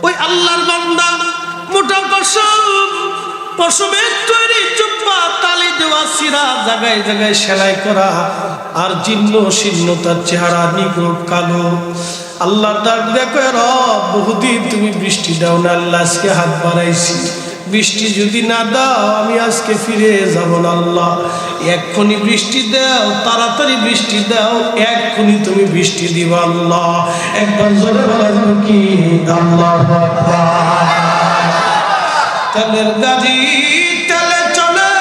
ওই আল্লাহর বান্দা মোটা পশমের তৈরি জুব্বা, তালি দেওয়া সিরা, জায়গায় জায়গায় সেলাই করা, আর জীর্ণ শীর্ণ তার চেহারা, নিগ্রো কালো। আল্লাহ ডাক দেখো, রব বহুদিন তুমি বৃষ্টি দাও না, আল্লাহ আজকে হাত বাড়াইছি, বৃষ্টি যদি না দাও আমি আজকে ফিরে যাব না। আল্লাহ এক্ষুনি বৃষ্টি দাও, তাড়াতাড়ি বৃষ্টি দাও, এক্ষুনি তুমি বৃষ্টি দিবা। আল্লাহ একবার জোরে বলা যাবে কি আল্লাহু আকবার। তেলের গাড়ি তেলে চলে,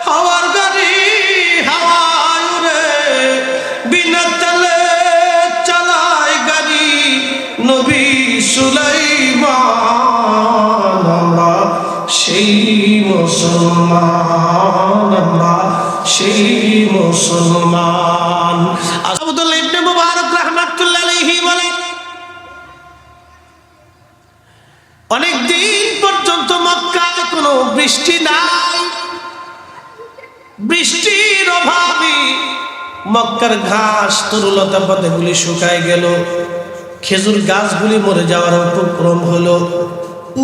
হাওয়ার গাড়ি হাওয়ায় উড়ে, বিনা তেলে চালায় গাড়ি নবী সুলাইমান। আমরা সেই মুসলমান, আমরা সেই মুসলমান। আব্দুল্লাহ ইবনে মুবারক রাহমাতুল্লাহি আলাইহি বলেন, অনেক দিন পর্যন্ত মক্কায় কোনো বৃষ্টি নাই। বৃষ্টির অভাবে মক্কার ঘাস তরুলতা পাতাগুলি শুকায় গেল, খেজুর গাছগুলি মরে যাওয়ার উপক্রম হলো,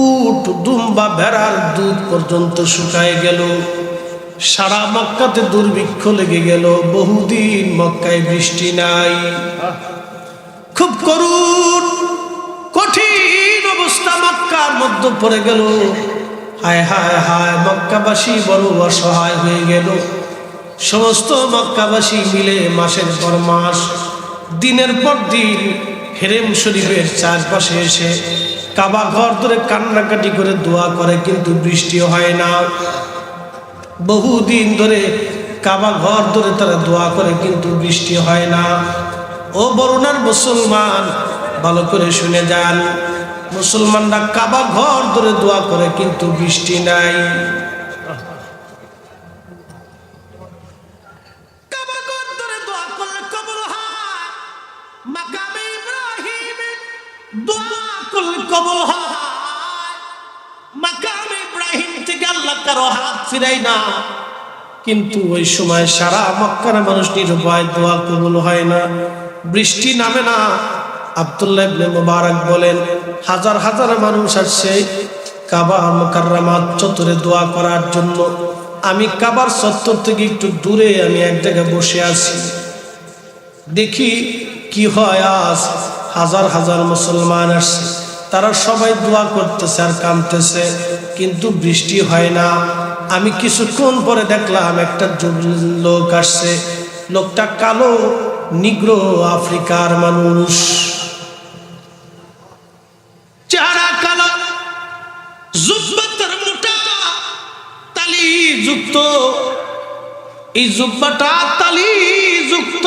উট দুম্বা ভেড়ার দুধ পর্যন্ত শুকায় গেল। সারা মক্কাতে দুর্ভিক্ষ লেগে গেল, বহুদিন মক্কায় বৃষ্টি নাই। খুব করুণ কঠিন অবস্থা মক্কার মধ্যে পড়ে গেল। হায় হায় হায়, মক্কাবাসী বড় অসহায় হয়ে গেল। সমস্ত মক্কাবাসী মিলে মাসের পর মাস, দিনের পর দিন হেরেম শরীফের চারপাশে এসে কাবা ঘর ধরে কান্নাকাটি করে দোয়া করে, কিন্তু বৃষ্টি হয় না। বহুদিন ধরে কাবা ঘর ধরে তারা দোয়া করে, কিন্তু বৃষ্টি হয় না। ও বরুণার মুসলমান, ভালো করে শুনে যান, মুসলমানরা কাবা ঘর ধরে দোয়া করে, কিন্তু বৃষ্টি নাই। কাবা ঘর ধরে দোয়া করলে কবুল হয়, মাকামে ইব্রাহিমে দোয়া করলে কবুল হয়। মাকামে ইব্রাহিম থেকে আল্লাহ কারো হাত ফিরায় না, কিন্তু ওই সময় সারা মক্কার মানুষ নিরুপায়, দোয়া কবুল হয় না, বৃষ্টি নামে না। আব্দুল্লাহ ইবনে মুবারক বলেন, হাজার হাজার মানুষ আসছে কাবা মুকাররমা চত্বরে দোয়া করার জন্য। আমি কাবার চত্বর থেকে একটু দূরে আমি এক জায়গায় বসে আছি, দেখি কি হয়। আজ হাজার হাজার মুসলমান আসছে, তারা সবাই দোয়া করতেছে আর কাঁদতেছে, কিন্তু বৃষ্টি হয় না। আমি কিছুক্ষণ পরে দেখলাম একটা লোক আসছে, লোকটা কালো, নিগ্রো আফ্রিকার মানুষ, চেহারা কালো, জুব্বাটার মোটা তালি যুক্ত, এই জুব্বাটা তালি যুক্ত,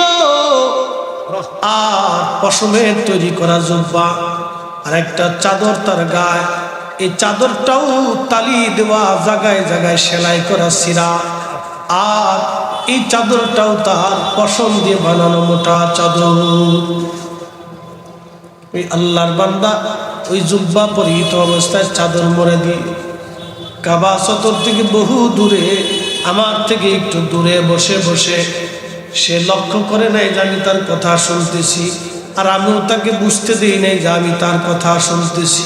আর পশমের তৈরি করা জুব্বা, আর একটা চাদর তার গায়ে, এই চাদরটাও তালি দেওয়া, জায়গায় জায়গায় সেলাই করা সিরা, আর এই চাদরটাও তার পশম দিয়ে বানানো মোটা চাদর। ওই আল্লাহর বান্দা ওই জুব্বা পরিহিত অবস্থায় চাদর মরে দিয়ে কাবা চত্বর থেকে বহু দূরে, আমার থেকে একটু দূরে বসে বসে সে লক্ষ্য করে নাই যে আমি তার কথা শুনতেছি, আর আমিও তাকে বুঝতে দিই নাই যে আমি তার কথা শুনতেছি।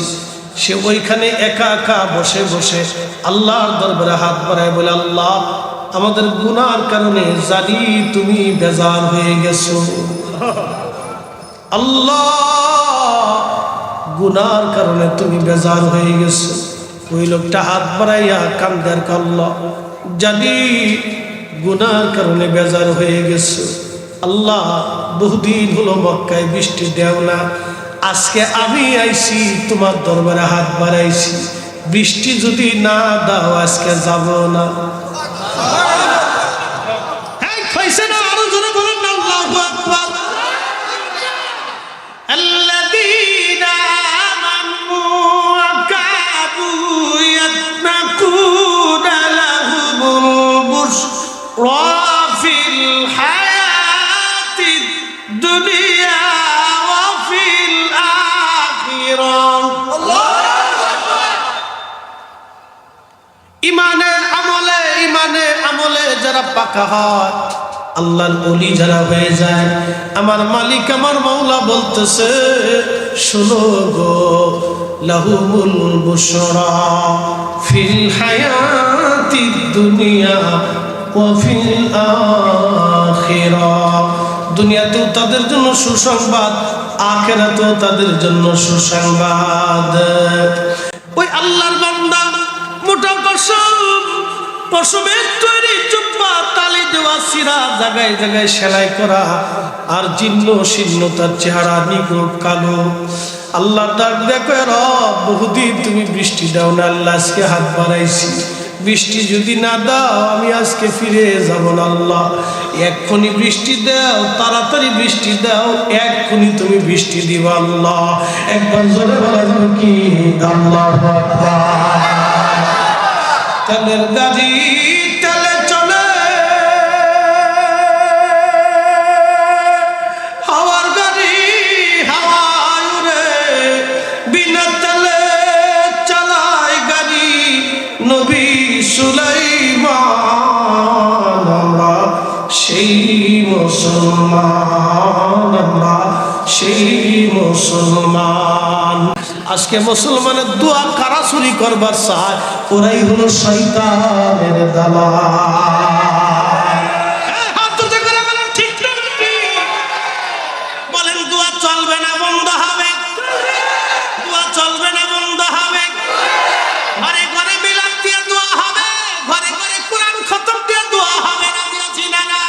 সে ওইখানে একা একা বসে বসে আল্লাহর দরবারে হাত বাড়ায় বলে, আল্লাহ আমাদের গুনার কারণে জানি তুমি বেজার হয়ে গেছো, আল্লাহ গুনার কারণে তুমি বেজার হয়ে গেছো। ওই লোকটা হাত বাড়াইয়া কান্দার, আল্লাহ জানি গুনার কারণে বেজার হয়ে গেছো, আল্লাহ বহুদিন হলো মক্কায় বৃষ্টি দেও না, আজকে আমি আইছি তোমার দরবারে হাত বাড়াইছি, বৃষ্টি যদি না দাও আজকে যাব না। ইমানে আমলে যারা পাকা হয়, আল্লাহর ওলি যারা হয়ে যায়, আমার মালিক আমার মাওলা বলতেছে শোনো গো, লাহুমুল বুশরা ফিল হায়াতিদ দুনিয়া ওয়া ফিল আখিরাহ। দুনিয়াতেও তাদের জন্য সুসংবাদ, আখিরাতেও তাদের জন্য সুসংবাদ। ওই আল্লাহর বান্দা মোটা পশমের তৈরি জুব্বা, তালি দেওয়া সিরা, জায়গায় জায়গায় সেলাই করা, আর জীর্ণ শীর্ণ তার চেহারা, নিগ্রো কালো। আল্লাহ ডাক দেখো, রব বহুদিন তুমি বৃষ্টি দাও না, আল্লাহ আজকে হাত বাড়াইছি, বৃষ্টি যদি না দাও আমি আজকে ফিরে যাব না। আল্লাহ এক্ষুনি বৃষ্টি দাও, তাড়াতাড়ি বৃষ্টি দাও, এক্ষুনি তুমি বৃষ্টি দিবা। আল্লাহ একবার জোরে বলা যাবে কি আল্লাহু আকবার। তেলের গাড়ি তেলে চলে, হাওয়ার গাড়ি হাওয়ায় উড়ে, বিনা তেলে চালায় গাড়ি নবী সুলাইমান। আমরা সেই মুসলমান, আমরা সেই মুসলমান। আজকে মুসলমানের দোয়া কারা চুরি করবার চায়, ওরাই হলো শয়তানের দালাল। হাত উঁচু করে বলেন ঠিক না ঠিক? বলেন দোয়া চলবে না বন্ধ হবে, দোয়া চলবে না বন্ধ হবে। ঘরে ঘরে মিলাদ দিয়ে দোয়া হবে, ঘরে ঘরে কোরআন খতম দিয়ে দোয়া হবে, না দিয়েছি না না।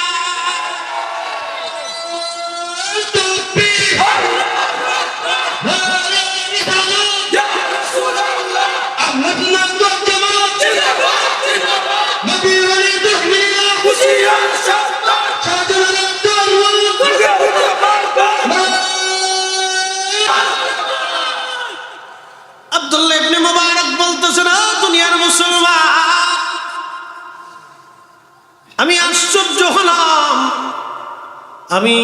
আব্দুল্লাহ ইবনে মুবারক বলতেছেন, দুনিয়ার মুসলমান, আমি আশ্চর্য হলাম, আমি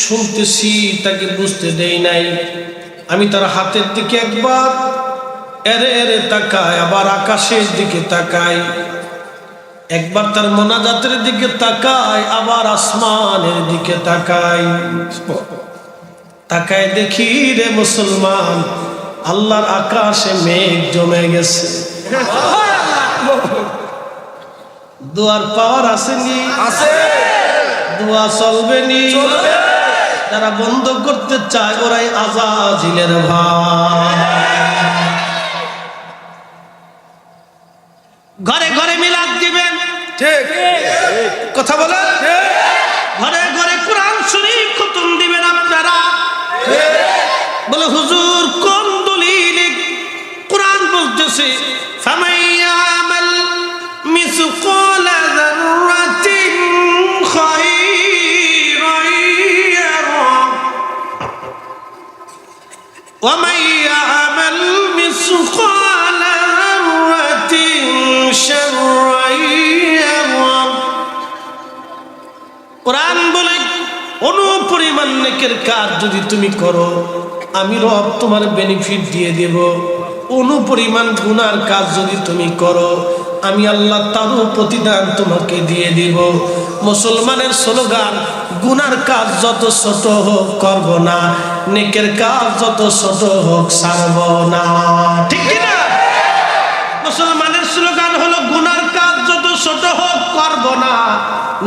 শুনতেছি তাকে বুঝতে দেই নাই। আমি তার হাতের দিকে একবার এরে এরে তাকাই, আবার আকাশের দিকে তাকাই, একবার তার মোনাজাতের দিকে তাকাই, আবার আসমানের দিকে তাকাই। তাকায় দেখি রে মুসলমান, আল্লাহর আকাশে মেঘ জমে গেছে। দোয়ার পাওয়ার আসেনি, আছে, দোয়া চলবে নি। যারা বন্ধ করতে চায় ওরাই আজাজিলের ভাই। ঘরে ঘরে মিলাদ দিবেন, ঠিক কথা বলেন, ঘরে ঘরে কোরআন শরীফ খতম দিবেন আপনারা। বলে হুজুর কোন দলিলে কোরআন বলতেছে ফামাইয়ামাল মিসকালা যাররাতিন খায়রান ইয়ারা ওয়া মাইয়ামাল মিসকালা যাররাতিন শাররান ইয়ারা। কোরআন বলে অনুপরিমাণ নেকের কাজ যদি তুমি করো, আমি রব তোমার বেনিফিট দিয়ে দেব। অনুপরিমাণ গুনার কাজ যদি তুমি করো, আমি আল্লাহ তারও প্রতিদান তোমাকে দিয়ে দেব। মুসলমানের স্লোগান, গুনার কাজ যত ছোট হোক করব না, নেকের কাজ যত ছোট হোক ছাড়ব না, ঠিক কিনা? মুসলমানের স্লোগান হলো গুনার কাজ যত ছোট হোক করব না,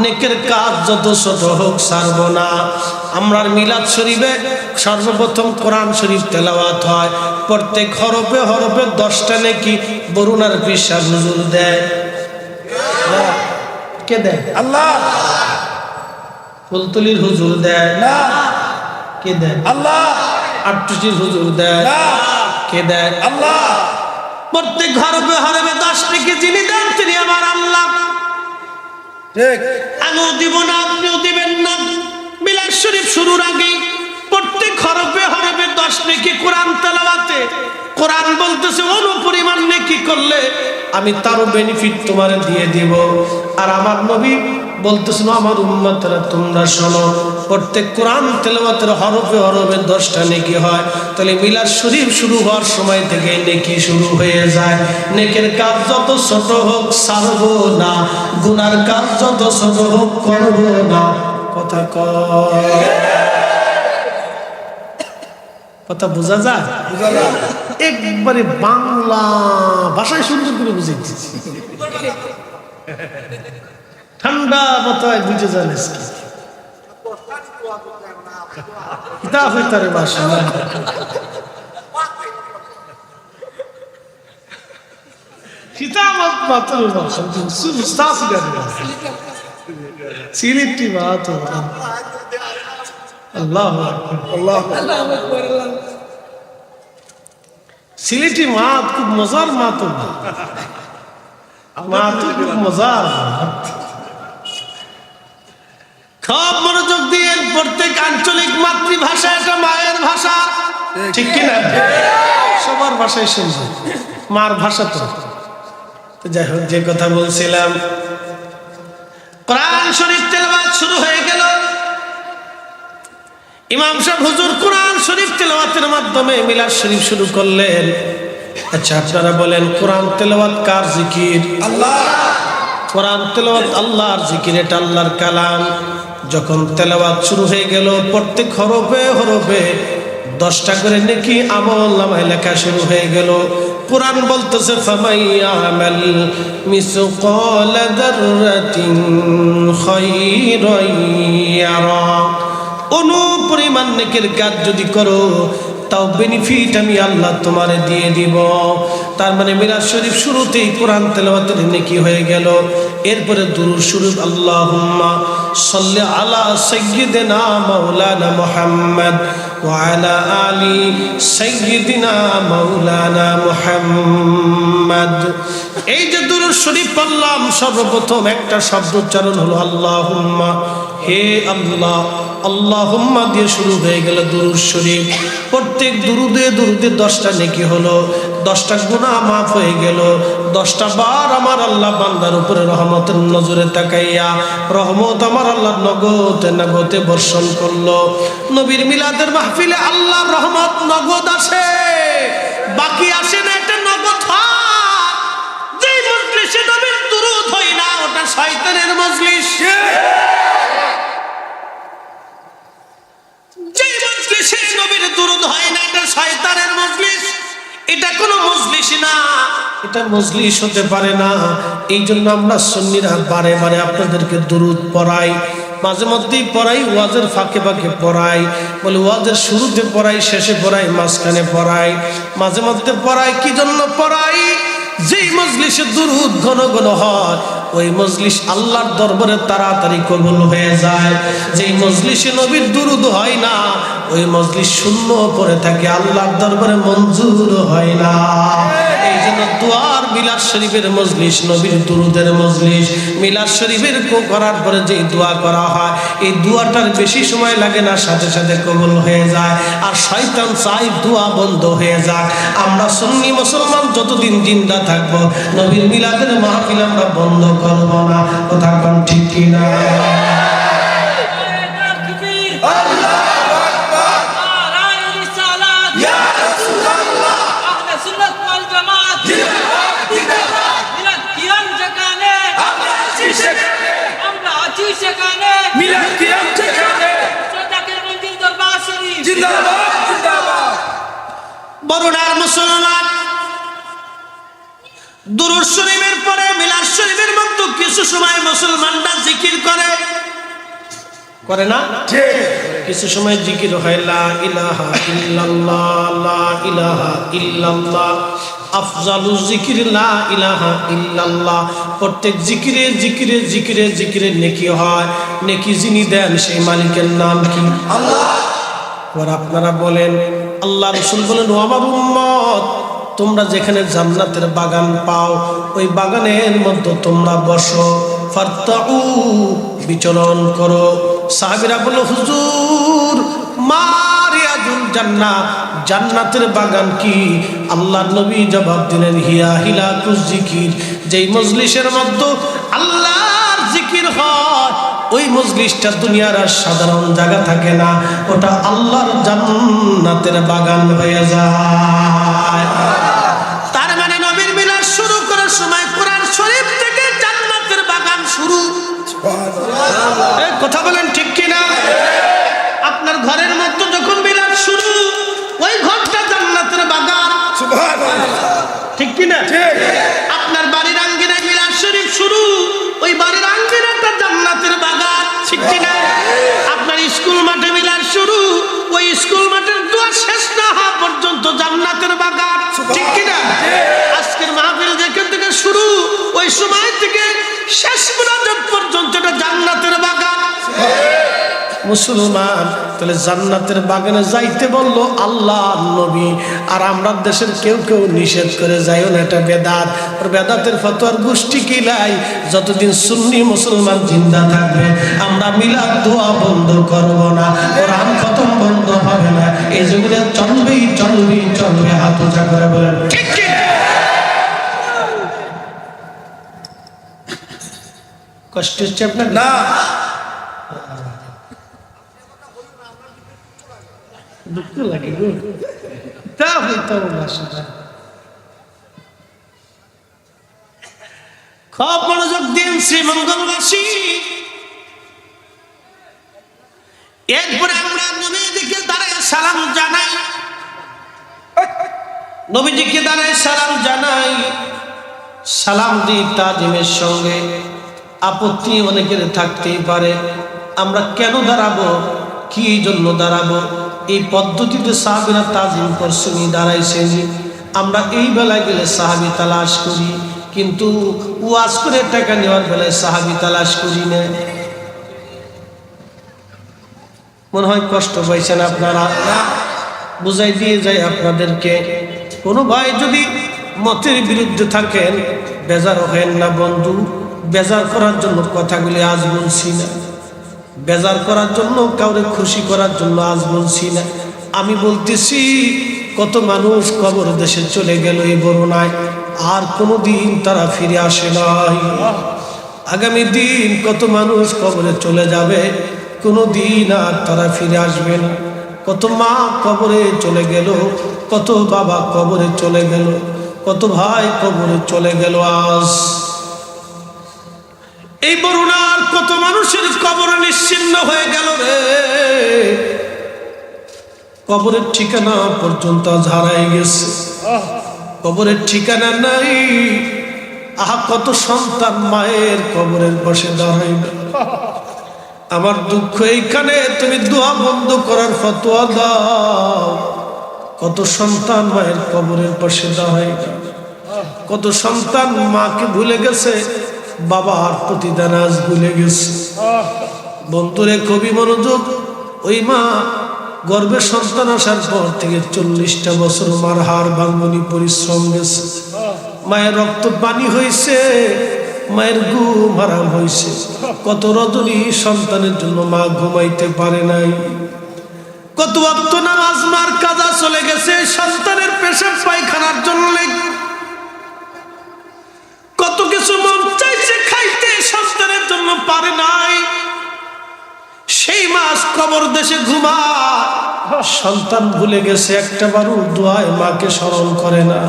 নেকের কাজ যত ছোট হোক ছাড়ব না। আমরার মিলাদ শরীফে সর্বপ্রথম কোরআন শরীফ তেলাওয়াত হয়, প্রত্যেক হরফে হরফে 10টা নেকি বরুণার পিসা হুজুর দেয়। কে দেয়? আল্লাহ। ফুলতলির হুজুর দেয় না, কে দেয়? আল্লাহ। আটটুচির হুজুর দেয় না, কে দেয়? আল্লাহ। প্রত্যেক হরফে হরফে 10 নেকি যিনি দেন তিনি আমার আল্লাহ। ঠিক, আমিও দিব না, আপনিও দিবেন না। মিলাদ শরীফ শুরুর আগে প্রত্যেক হরফে হরফে 10 নেকি কোরআন তেলাওয়াতে। কোরআন বলতেছে অনুপরিমাণ নেকি করলে আমি তারও বেনিফিট তোমার দিয়ে দেব। আর আমার নবী বলতেছিল আমার উম্মতরা তোমরা শোনো, প্রত্যেক কোরআন তেলাওয়াতের হরফে হরফে 10টা নেকি হয়। তাহলে মিলাদ শরীফ শুরু হওয়ার সময় থেকে নেকি শুরু হয়ে যায়। নেকের কাজ যত ছোট হোক ছাড়বো না, গুনার কাজ যত ছোট হোক করবো না। কথা কথা বোঝা যায়? একবারে বাংলা ভাষায় সুন্দর করে বুঝে দিচ্ছি, ঠান্ডা মাথায় বুঝে যান। সিলেটি বাত আল্লাহ সিলেটি মাত খুব মজার মাত, খুব মজার। খুব মনোযোগ দিয়ে প্রত্যেক আঞ্চলিক মাতৃভাষা একটা মায়ের ভাষা, ঠিক কিনা? সবার ভাষায় শুনবে, মার ভাষা তো। যাই হোক, যে কথা বলছিলাম, কোরআন শরীফ তেলাওয়াত শুরু হয়ে গেল। ইমাম সাহেব হুজুর কোরআন শরীফ তেলাওয়াতের মাধ্যমে মিলাদ শরীফ শুরু করলেন। আচ্ছা, আপনারা বলেন কোরআন তেলাওয়াত কার জিকির? আল্লাহ। কোরআন তেলাওয়াত আল্লাহর জিকির, এটা আল্লাহর কালাম। যখন তেলাওয়াত শুরু হয়ে গেল, প্রত্যেক হরফে হরফে 10টা করে নেকি আমলনামায় লেখা শুরু হয়ে গেল। কোরআন বলতেছে ফামাইয়ামাল মিসকালা যাররাতিন খায়রান ইয়ারা, অনুপরিমাণ নেকির কাজ যদি করো তাও বেনিফিট আমি আল্লাহ তোমারে দিয়ে দিব। তার মানে মিলাদ শরীফ শুরুতেই কোরআন তেলাওয়াতের নেকি হয়ে গেল। এরপরে দুরূদ শরীফ, আল্লাহুম্মা সাল্লি আলা সাইয়্যিদিনা মাওলানা মুহাম্মদ ওয়া আলা আলি সাইয়্যিদিনা মাওলানা মুহাম্মদ। এই যে দুরূদ শরীফ পড়লাম, সর্বপ্রথম একটা শব্দ উচ্চারণ হলো আল্লাহুম্মা, হে আল্লাহ। আল্লাহুম্মা দিয়ে শুরু হয়ে গেল দুরূদ শরীফ। প্রত্যেক দুরুদে 10টা নেকি হলো, 10টা গুনাহ মাফ হয়ে গেল। 10টা বার আমার আল্লাহ বান্দার উপরে রহমতের নজরে তাকাইয়া রহমত আমার আল্লাহ নগদে নগদে বর্ষণ করলো। নবীর মিলাদের মাহফিলে আল্লাহর রহমত নগদ আসে, বাকি আসে না, এটা নগদ হয়। যেই মজলিসে নবীর দুরূদ হয় না, ওটা শয়তানের মজলিস। যেই মজলিসে নবীর দুরূদ হয় না, এটা শয়তানের মজলিস। এটা কোনো মজলিস না, এটা মজলিস হতে পারে না। এই জন্য আমরা সুন্নিরা বারে বারে আপনাদেরকে দুরূদ পড়াই, মাঝে মধ্যেই পড়াই, ওয়াজের ফাঁকে ফাঁকে পড়াই। বলে ওয়াজের শুরুতে পড়াই, শেষে পড়াই, মাঝখানে পড়াই, মাঝে মধ্যে পড়াই। কি জন্য পড়াই? যেই মজলিসে দুরূদ ঘন ঘন হয়, ওই মজলিস আল্লাহর দরবারে তাড়াতাড়ি কবুল হয়ে যায়। যেই মজলিসে নবীর দুরূদ হয় না, ওই মজলিস শূন্য পড়ে থাকে, আল্লাহর দরবারে মঞ্জুর হয় না। এই জন্য দুয়ার মিলাদ শরীফের মজলিস, নবীর দুরূদের মজলিস। মিলাদ শরীফের করার পরে যে দোয়া করা হয়, এই দোয়াটার বেশি সময় লাগে না, সাথে সাথে কবুল হয়ে যায়। আর শয়তান চাই দোয়া বন্ধ হয়ে যায়। আমরা সুন্নি মুসলমান যতদিন জিন্দা থাকবো, নবীর মিলাদের মাহফিল আমরা বন্ধ করব না। কথা কোন ঠিক কিনা? বরুণার মুসলমান, দুরূদ শরীফের পরে মিলাদ শরীফের মতো কিছু সময় মুসলমানরা জিকির করে না? কিছু সময় জিকির হয় লা ইলাহা ইল্লাল্লাহ, লা ইলাহা ইল্লাল্লাহ, আফজালুজ জিকির লা ইলাহা ইল্লাল্লাহ। প্রত্যেক জিকিরে জিকিরে জিকিরে জিকিরে নেকি হয়। নেকি যিনি দেন সেই মালিকের নাম কি? আল্লাহ। আর আপনারা বলেন, আল্লাহ রাসূল বলেন, ও আমার উম্মত, তোমরা যেখানে জান্নাতের বাগান পাও, ওই বাগানের মধ্যে তোমরা বসো, ফারতাউ, বিচরণ করো। সাহাবীরা বলল, হুজুর, মারিয়াজুল জান্নাত, জান্নাতের বাগান কি? আল্লাহর নবী জবাব দিলেন, হিয়া হিলাকুজ জিকির, যেই মজলিসের মধ্যে আল্লাহর জিকির হয়, ওই মজলিসটা দুনিয়ার আর সাধারণ জায়গা থাকে না, ওটা আল্লাহর জান্নাতের বাগান হয়ে যায়। তার মানে নবীর মিলাদ শুরু করার সময় কোরআন শরীফ থেকে জান্নাতের বাগান শুরু। কথা বলেন ঠিক কিনা? আপনার ঘরের মধ্যে যখন মিলাদ শুরু, ওই ঘরটা জান্নাতের বাগান। ঠিক কিনা? আপনার বাড়ির আঙ্গিনায় মিলাদ শরীফ শুরু, ওই বাড়ির আঙ্গিনাটা জান্নাতের বাগান। ঠিক কিনা? আপনার স্কুল মাঠে মিলাদ শুরু, ওই স্কুল মাঠের দোয়া শেষ না হওয়া পর্যন্ত জান্নাতের বাগান। ঠিক কিনা? আজকের মাহফিল যেখান থেকে শুরু, ওই সময় থেকে শেষ মুনাজাত পর্যন্ত এটা জান্নাতের বাগান। মুসলমান, তাহলে জান্নাতের বাগানে যাইতে বলল আল্লাহ নবী, আর আমরা দেশের কেউ কেউ নিষেধ করে যাইও না, এটা বেদাত। আর বেদাতের ফতোয়ার গোষ্ঠী কিলাই, যতদিন সুন্নি মুসলমান জিন্দা থাকবে আমরা মিলাদ দোয়া বন্ধ করব না, কোরআন খতম বন্ধ হবে না, এই যুগে চলবেই চলবেই চলবে। হাত উঁচা করে বলেন ঠিক কি? কষ্ট হচ্ছে আপনার? না, দুঃখ লাগে গো, তা হইতো না। খুব মনোযোগ দিন শ্রীমঙ্গলবাসী। এরপরে আমরা নবীজিকে দাঁড়ায় সালাম জানাই, নবীজিকে দাঁড়ায় সালাম জানাই। সালাম দিই তাজিমের সঙ্গে। আপত্তি অনেকের থাকতেই পারে, আমরা কেন দাঁড়াবো, কি জন্য দাঁড়াবো? এই পদ্ধতিতে সাহাবীরা তাজিম করছেন, দাঁড়াইছেন। আমরা এই বেলায় গেলে সাহাবী তালাশ করি, কিন্তু ওয়াজ করে টাকা নেওয়ার বেলায় সাহাবী তালাশ করি না। মনে হয় কষ্ট পাইছেন আপনারা? বুঝাই দিয়ে যাই আপনাদেরকে, কোনো ভাই যদি মতের বিরুদ্ধে থাকেন বেজার হেন না বন্ধু। বেজার করার জন্য কথাগুলি আজ বলছি না, বেজার করার জন্য, কাউরে খুশি করার জন্য আজ বলছি না। আমি বলতেছি কত মানুষ কবর দেশে চলে গেল এই বরুণায়, আর কোনো দিন তারা ফিরে আসে নাই। আগামী দিন কত মানুষ কবরে চলে যাবে, কোনো দিন আর তারা ফিরে আসবে না। কত মা কবরে চলে গেল, কত বাবা কবরে চলে গেল, কত ভাই কবরে চলে গেল। আজ এই বরুণার কত মানুষের কবর নিশ্চিহ্ন হয়ে গেল রে। কবরের ঠিকানা পর্যন্ত হারাই গেছে, কবরের ঠিকানা নাই। আহা, কত সন্তান মায়ের কবরের পাশে দাঁড়াইবে। আমার দুঃখ এইখানে, তুমি দোয়া বন্ধ করার ফতোয়া দাও। কত সন্তান মায়ের কবরের পাশে দাঁড়াইবে, কত সন্তান মাকে ভুলে গেছে, বাবার প্রতিদান আজ ভুলে গেছে। বন্ধুরে খুবই মনোযোগ। ওই মা গর্ভে সন্তান আসার পর থেকে 40টা বছর মার হাড় ভাঙনি পরিশ্রম গেছে। মায়ের রক্ত পানি হয়েছে, মায়ের ঘুম হারাম হয়েছে। কত রজনী সন্তানের জন্য মা ঘুমাইতে পারে নাই। কত ওয়াক্ত নামাজ মার কাজা চলে গেছে সন্তানের পেশাব পায়খানার জন্য। কত কিছু মন চাইছে খাইতে, সন্তানের জন্য পারে নাই। সেই মাস কবর দেশে ঘুমা, সন্তান ভুলে গেছে, একটা বারও দোয়ায় মাকে স্মরণ করে না।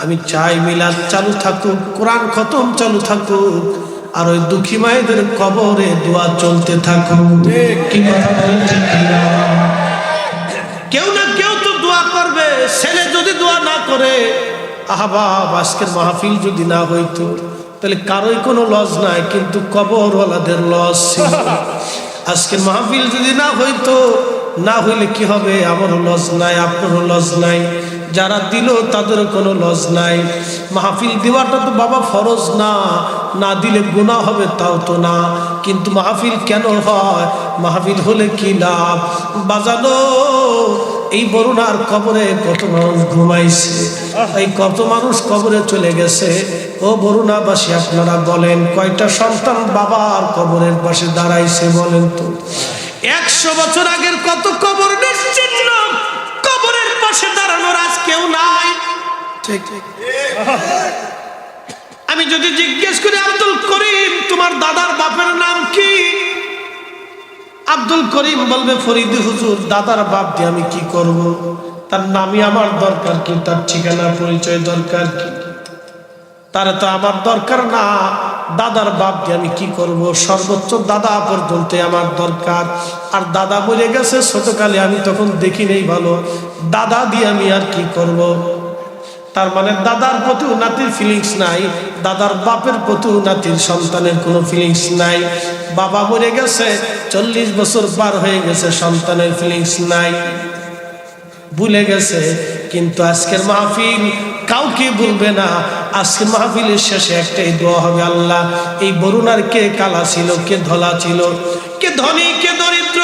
আমি চাই মিলাদ চালু থাকুক, কোরআন খতম চালু থাকুক, আর ওই দুঃখী মায়েদের কবরে দোয়া চলতে থাকুক। কি কথা বলেন ঠিক কিনা? কেউ না কেউ তো দোয়া করবে। ছেলে যদি দোয়া না করে, আহবাব আজকের মাহফিল যদি না হইতো তাহলে কারোই কোনো লজ নাই, কিন্তু কবরওয়ালাদের লজ ছিল। আজকের মাহফিল যদি না হইতো, না হইলে কি হবে? আমারও লজ নাই, আপনারও লজ নাই, যারা দিল তাদেরও কোনো লজ নাই। মাহফিল দেওয়াটা তো বাবা ফরজ না, না দিলে গুনাহ হবে তাও তো না। কিন্তু মাহফিল কেন হয়? মাহফিল হলে কি লাভ? বাজানো এই বরুণার কবরে কত মানুষ ঘুমাইছে, এই কত মানুষ কবরে চলে গেছে। ও বরুণাবাসী, আপনারা বলেন কয়টা সন্তান বাবার কবরের পাশে দাঁড়াইছে বলেন তো? 100 বছর আগের কত কবর নিশ্চিহ্ন, কবরের পাশে দাঁড়ানোর আজ কেউ নাই। ঠিক ঠিক। আমি যদি জিজ্ঞেস করি, আব্দুল করিম তোমার দাদার বাপের নাম কি? আব্দুল করিম বলবে ফরিদি হুজুর দাদার বাপ দিয়ে আমি কি করব? তার নামই আমার দরকার কি, তার ঠিকানা পরিচয় দরকার কি? তারে তো আমার দরকার না, দাদার বাপ দিয়ে আমি কি করব? সর্বোচ্চ দাদা পর্যন্ত আমার দরকার। আর দাদা বলে গেছে ছোটকালে, আমি তখন দেখি নেই ভালো, দাদা দিয়ে আমি আর কি করব? তার মানে দাদার প্রতিও নাতির ফিলিংস নাই, দাদার বাপের প্রতিও নাতির সন্তানের কোনো ফিলিংস নাই। বাবা মরে গেছে 40 বছর পার হয়ে গেছে, সন্তানের ফিলিংস নাই, ভুলে গেছে। কিন্তু আজকের মাহফিল কাউকে বলবে না। আজকে মাহফিলের শেষে একটাই দোয়া হবে, আল্লাহ এই বরুণার কে কালা ছিল, কে ধলা ছিল, কে ধনী, কে দরিদ্র,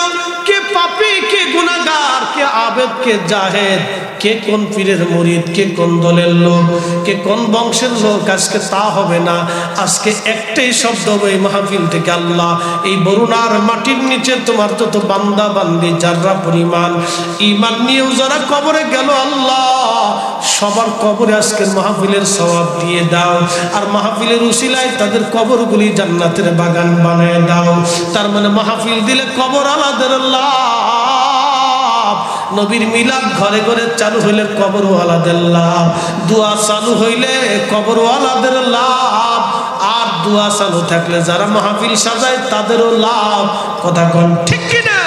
কে পাপী, কে গুনাহগার, কে আবেদ, কে জাহেদ, কে কোন পীরের মুরিদ, কে কোন দলের লোক, কে কোন বংশের লোক, আজকে তা হবে না। আজকে একটাই শব্দ হবে এই মাহফিল থেকে, আল্লাহ এই বরুণার মাটির নিচে তোমার যত বান্দা বান্দি যারা পরিমাণ ঈমান নিয়েও যারা কবরে গেল, আল্লাহ সবার কবরে আজকের মাহফিলের সওয়াব দিয়ে দাও। আর মাহফিলের উসিলায় তাদের কবরগুলি জান্নাতের বাগান বানায় দাও। তার মানে মাহফিল দিলে কবর আলাদের লাভ। নবীর মিলাদ ঘরে ঘরে চালু হইলে কবরওয়ালাদের লাভ, দোয়া চালু হইলে কবরওয়ালাদের লাভ। আর দোয়া চালু থাকলে যারা মাহফিল সাজায় তাদেরও লাভ। কথা কোন ঠিক কিনা?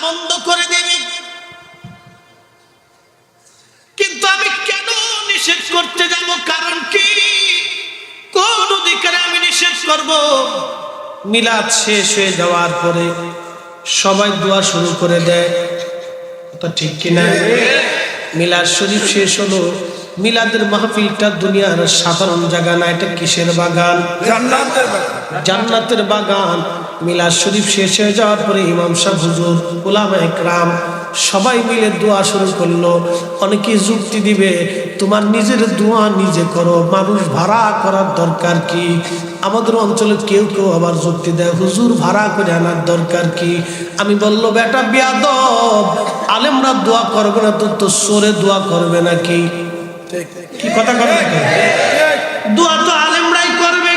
বন্ধ করে দেবে, কিন্তু আমি কেন নিষেধ করতে যাব? কারণ কি, কোন অধিকারে আমি নিষেধ করব? মিলাদ শেষ হয়ে যাওয়ার পরে সবাই দোয়া শুরু করে দেয়, কথা ঠিক কিনা? মিলাদ শরীফ শেষ হলো, মিলাদের মাহফিলটা দুনিয়ার সাধারণ জায়গা না, এটা কিসের বাগান? জান্নাতের বাগান। মিলাদ শরীফ শেষ হয়ে যাওয়ার পরে ইমাম সাহেব, হুজুর, উলামা ইকরাম সবাই মিলে দোয়া শুরু করলো। অনেকে যুক্তি দিবে, তোমার নিজের দোয়া নিজে করো, মানুষ ভাড়া করার দরকার কি? আমাদের অঞ্চলে কেউ কেউ আবার যুক্তি দেয়, হুজুর ভাড়া করে আনার দরকার কি? আমি বললো, বেটা বিয়াদব, আলেমরা দোয়া করবে না তো সোরে দোয়া করবে নাকি? কি কথা করবে? দোয়া তো আলেমরাই করবে,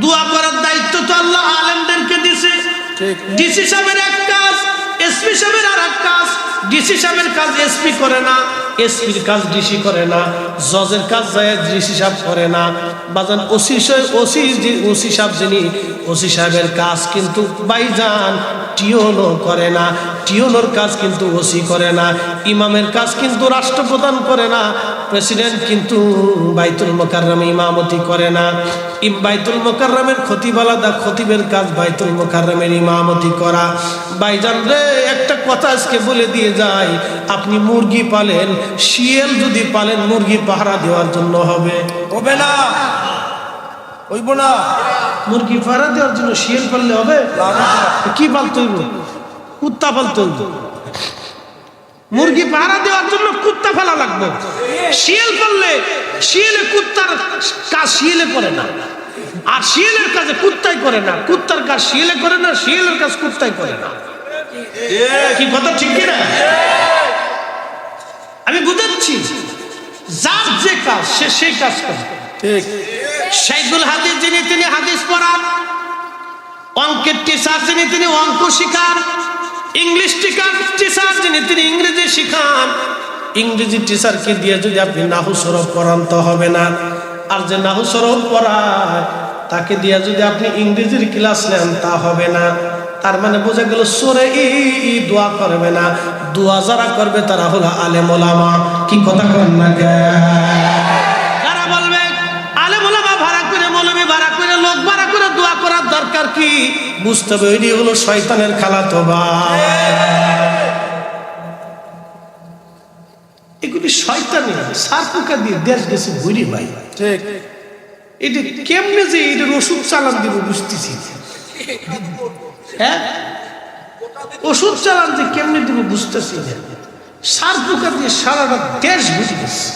দোয়া করার দায়িত্ব তো আল্লাহ আলেমদেরকে দিছে। ডিসি সাহেবের এক কাজ, এসপি সাহেবের আর এক কাজ। ডিসি সাহেবের কাজ এসপি করে না, এসপির কাজ ডিসি করে না, জজের কাজ ডিসি সাহেব করে না। বাজান ওসি সাহেব যিনি, ওসি সাহেবের কাজ কিন্তু ভাইজান টিওনো করে না, টিওনোর কাজ কিন্তু ওসি করে না। ইমামের কাজ কিন্তু রাষ্ট্রপ্রধান করে না, প্রেসিডেন্ট কিন্তু বাইতুল মোকাররমে ইমামতি করে না। বাইতুল মোকাররমের খতিব আলাদা, খতিবের কাজ বাইতুল মোকাররমের ইমামতি করা। ভাইজান রে, একটা কথা আজকে বলে দিয়ে যাই, আপনি মুরগি পালেন, শিয়াল যদি পালেন, মুরগি পাহারা দেওয়ার জন্য হবে না? হইব না। মুরগি পাহারা দেওয়ার জন্য শিয়াল পাললে হবে? কি পালতে হইব? কুত্তা পালতে হইব। মুরগি পাহারা দেওয়ার জন্য কুত্তা ফেলা লাগবে। শিয়াল পাললে শিয়ালে, কুত্তার কাজ শিয়ালে করে না, আর শিয়ালের কাজে কুত্তাই করে না, কুত্তার কাজ শিয়ালে করে না, শিয়ালের কাজ কুত্তাই করে না। কি কথা ঠিক কিনা? আমি বুঝাচ্ছি, যার যে কাজ সে সেই কাজ করে। ঠিক। শাইখুল হাদিস যিনি, তিনি হাদিস পড়ান। অঙ্কের টিচার যিনি, তিনি অঙ্ক শিখান। ইংলিশ টিচার যিনি, তিনি ইংরেজি শিখান। ইংরেজি টিচারকে দিয়ে যদি আপনি নাহু সরফ পড়ান তো হবে না। আর যে নাহু সরফ পড়ায় তাকে দিয়ে যদি আপনি ইংরেজির ক্লাস নেন তা হবে না। তার মানে বোঝা গেল সরে দোয়া করবে না। দোয়া যারা করবে তারা হলো আলেম ওলামা। কি কথা কন না? কারা বলবে আলেম ওলামা ভাড়া করে, মৌলবি ভাড়া করে, লোক ভাড়া করে দোয়া করার দরকার কি? বুঝতে হবে এটি হলো শয়তানের খালাতো ভাই। এগুলি শয়তানি সার পোকা দিয়ে দেশ গেছে বুড়ি ভাই। ঠিক। এটি কেমনে যে এটার ওষুধ চালান দিব বুঝতেছি। হ্যাঁ, ওষুধ চালান যে কেমনে দিব বুঝতেছি না। সার পোকা দিয়ে সারাটা দেশ বুঝে গেছে।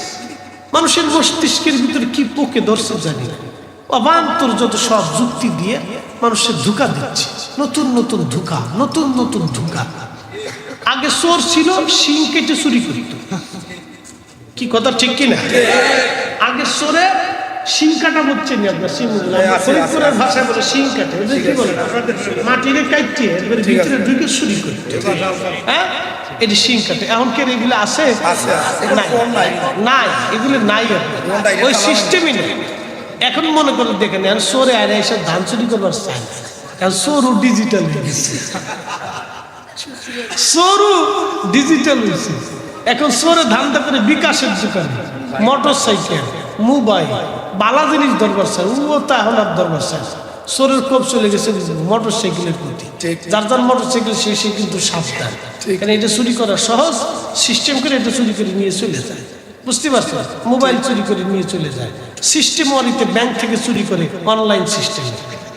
মানুষের মস্তিষ্কের ভিতরে কি পোকে ধরছে জানি না। অবান্তর যত সব যুক্তি দিয়ে মানুষের ধোঁকা দিচ্ছে, নতুন নতুন ধোঁকা, নতুন নতুন ধোঁকা। আগে চোর ছিল, শিং কেটে চুরি করিত, কি কথা ঠিক কি না? আগে সরে শিং কাটা বলছেন আপনার শিংগুলো ফরিদপুরের ভাষায় বলে শিং কাটে, কি বলে মাটিরে কাটিয়ে এবার ভিতরে ঢুকে চুরি করতে, হ্যাঁ এটি শিং কাটে। এখন কে এগুলো আছে? নাই, এগুলো নাই, ওই সিস্টেমই নেই। এখন মনে করে দেখেন এখন সরে আরে এসে ধান চুরি করবার চায় না, এখন সরু ডিজিটাল হয়ে গেছে, সরু ডিজিটাল হয়েছে। এখন সরে ধান্দা করে বিকাশের দোকানে মোটর সাইকেল মোবাইল বালা জিনিস দরকার চাই, ও তো এখন আর দরকার চাই। সরের কোপ চলে গেছে মোটর সাইকেলের প্রতি, যার যার মোটর সাইকেল সে কিন্তু সাবধান, কারণ এটা চুরি করা সহজ, সিস্টেম করে এটা চুরি করে নিয়ে চলে যায়। বুঝতে পারছো? মোবাইল চুরি করে নিয়ে চলে যায়, সিস্টেম ওয়ারিতে ব্যাংক থেকে চুরি করে, অনলাইন সিস্টেম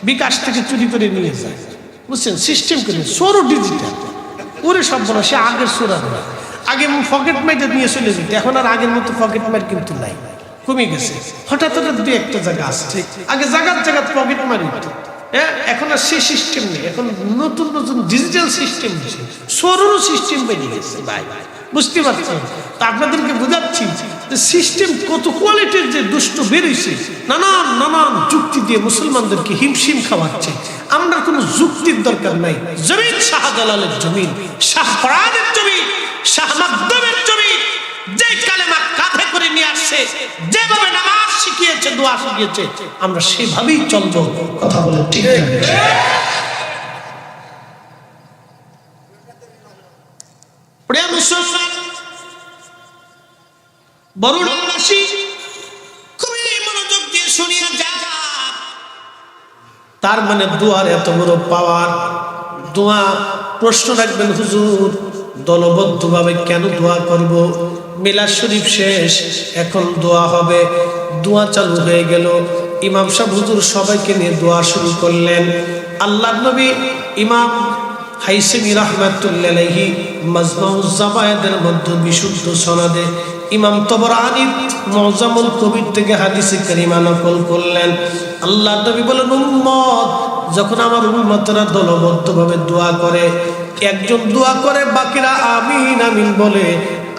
বিকাশ থেকে চুরি করে নিয়ে যায়, বুঝছেন? সিস্টেম করে সরু ডিজিটাল। ওরে সব বলা, সে আগের সোরা না, আগে পকেট মাইটা নিয়ে চলে যেত, এখন আর আগের মতো পকেট মার কিন্তু নাই, কমে গেছে। হঠাৎ হঠাৎ দুই একটা জায়গা আছে, আগে জায়গার জায়গা পকেট মারি, হ্যাঁ এখন আর সে সিস্টেম নেই, এখন নতুন নতুন ডিজিটাল সিস্টেম হয়েছে, সরুরও সিস্টেম বেরিয়ে গেছে ভাই, বুঝতে পারছেন? তা আপনাদেরকে বোঝাচ্ছি যে সিস্টেম কত কোয়ালিটির যে দুষ্ট বেরিয়েছে, নানান নানান যুক্তি দিয়ে মুসলমানদেরকে হিমশিম খাওয়াচ্ছে। আমরা কোনো যুক্তির দরকার নাই। জমিন শাহজালালের জমিন, শাহ ফরাদের জমিন, শাহ মাকদুমের জমিন, যে কালেমা কাঁধে করে নিয়ে আসছে, যেভাবে নামাজ শিখিয়েছে, দোয়া শিখিয়েছে, আমরা সেভাবেই চলবো। কথা বলে ঠিক আছে? প্রিয় মুসলমান বরুণাবাসী, খুবই মনোযোগ দিয়ে শুনিয়া যা। তার মানে দোয়ার এত বড় পাওয়ার। দোয়া প্রশ্ন রাখবেন, হুজুর দলবদ্ধভাবে কেন দোয়া করব? মিলাদ শরীফ শেষ, এখন দোয়া হবে। দোয়া চালু হয়ে গেল, ইমাম সাহেব হুজুর সবাইকে নিয়ে দোয়া শুরু করলেন। আল্লাহর নবী ইমাম হাইসেমি রাহমাতুল্লাহি আলাইহি মাজমাউজ জাওয়ায়েদের মধ্যে বিশুদ্ধ সনদে ইমাম তবরানী মুআজ্জামুল কবির থেকে হাদিসে কারিমা নকল করলেন। আল্লাহর নবী বলেন, উম্মত যখন আমার উম্মতরা দলবদ্ধভাবে দোয়া করে, একজন দোয়া করে বাকিরা আমিন আমিন বলে,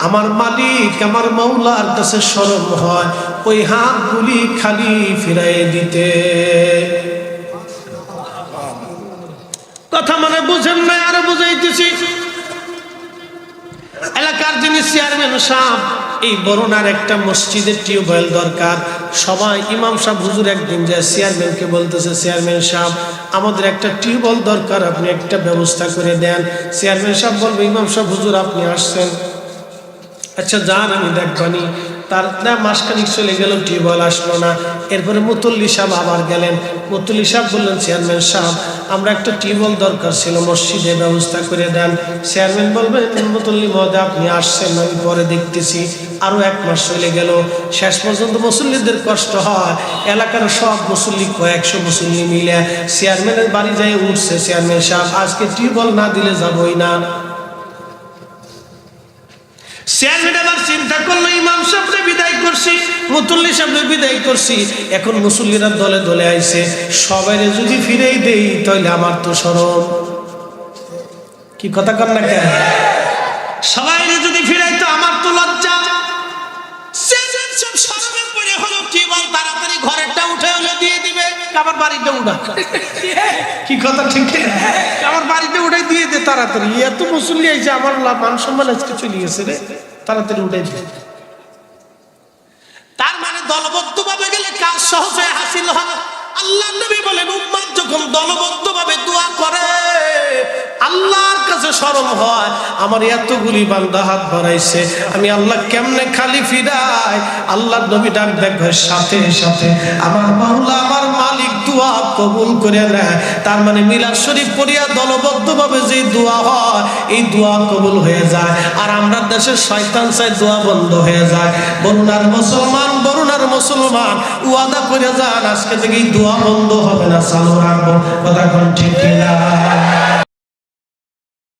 আমার মালিক আমার মাওলার কাছে শরম হয় ওই হাতগুলি খালি ফিরাইয়ে দিতে। কথা মানে বুঝেন না, আরো বুঝাইতেছি। এলাকার যিনি চেয়ারম্যান সাহেব, এই বরুণার একটা মসজিদের টিউবওয়েল দরকার। সবাই ইমাম সাহেব হুজুর একদিন যায় চেয়ারম্যানকে বলতেছে, চেয়ারম্যান সাহেব আমাদের একটা টিউবওয়েল দরকার, আপনি একটা ব্যবস্থা করে দেন। চেয়ারম্যান সাহেব বলবে, ইমাম সাহেব হুজুর আপনি আসছেন, আচ্ছা যান আমি দেখবানি। তার মাসখানিক চলে গেল, টিউবওয়েল আসলো না। এরপরে মুতল্লি সাহেব আবার গেলেন। মুতল্লি সাহেব বললেন, চেয়ারম্যান সাহেব আমরা একটা টিউবওয়েল দরকার ছিল, মসজিদে ব্যবস্থা করে দেন। চেয়ারম্যান বলবেন, মুতল্লি মহোদয় আপনি আসছেন, আমি পরে দেখতেছি। আরো 1 মাস চলে গেল, শেষ পর্যন্ত মুসল্লিদের কষ্ট হয়। এলাকার সব মুসল্লি, কয়েকশো মুসল্লি মিলে চেয়ারম্যানের বাড়ি যায় উঠছে, চেয়ারম্যান সাহেব আজকে টিউবওয়েল না দিলে যাবই না। চেয়ারম্যান আবার চিন্তা করলো, ইমাম সাহেবরে বিদায় করছি, মুতল্লি সাহেবরে বিদায় করছি, এখন মুসল্লিরা দলে দলে আইছে, সবাইরে যদি ফিরেই দেই তাহলে আমার তো শরম। কি কথা কর না কেন? সবাইরে যদি ফিরাই তো আমার তো লজ্জা। শরমের পরে হলো কি বল, তাড়াতাড়ি ঘরেরটা উঠে হলে দিয়ে দিবে, আমার বাড়িতে উঠা। কি কথা ঠিক? আমার বাড়িতে উঠে দিয়ে দে তাড়াতাড়ি, এত মুসল্লি আইছে, আমার মান সম্মান আজকে চলে গেছে রে, তাড়াতাড়ি উঠাই দে। তার মানে দলবদ্ধভাবে গেলে কাজ সহজে হাসিল হয়। আল্লাহর নবী বলেন, উম্মত যখন দলবদ্ধভাবে দোয়া করে আল্লাহর কাছে শরম হয়, আমার এতগুলি বান্দা হাত বাড়াইছে, আমি আল্লাহ কেমনে খালি ফিরাই। আল্লাহর নবী ডাক দেখবে, সাথে সাথে আমার মাওলা আমার মালিক দোয়া কবুল করে নেয়। তার মানে মিলাদ শরীফ পড়িয়া দলবদ্ধভাবে যে দোয়া হয়, এই দোয়া কবুল হয়ে যায়। আর আমরা দেশের শয়তান চাই দোয়া বন্ধ হয়ে যায়। বরুণার মুসলমান ওয়াদা করে যান, আজকে থেকে এই দোয়া বন্ধ হবে না, চালু রাখবো। কথা কোন ঠিক কিনা?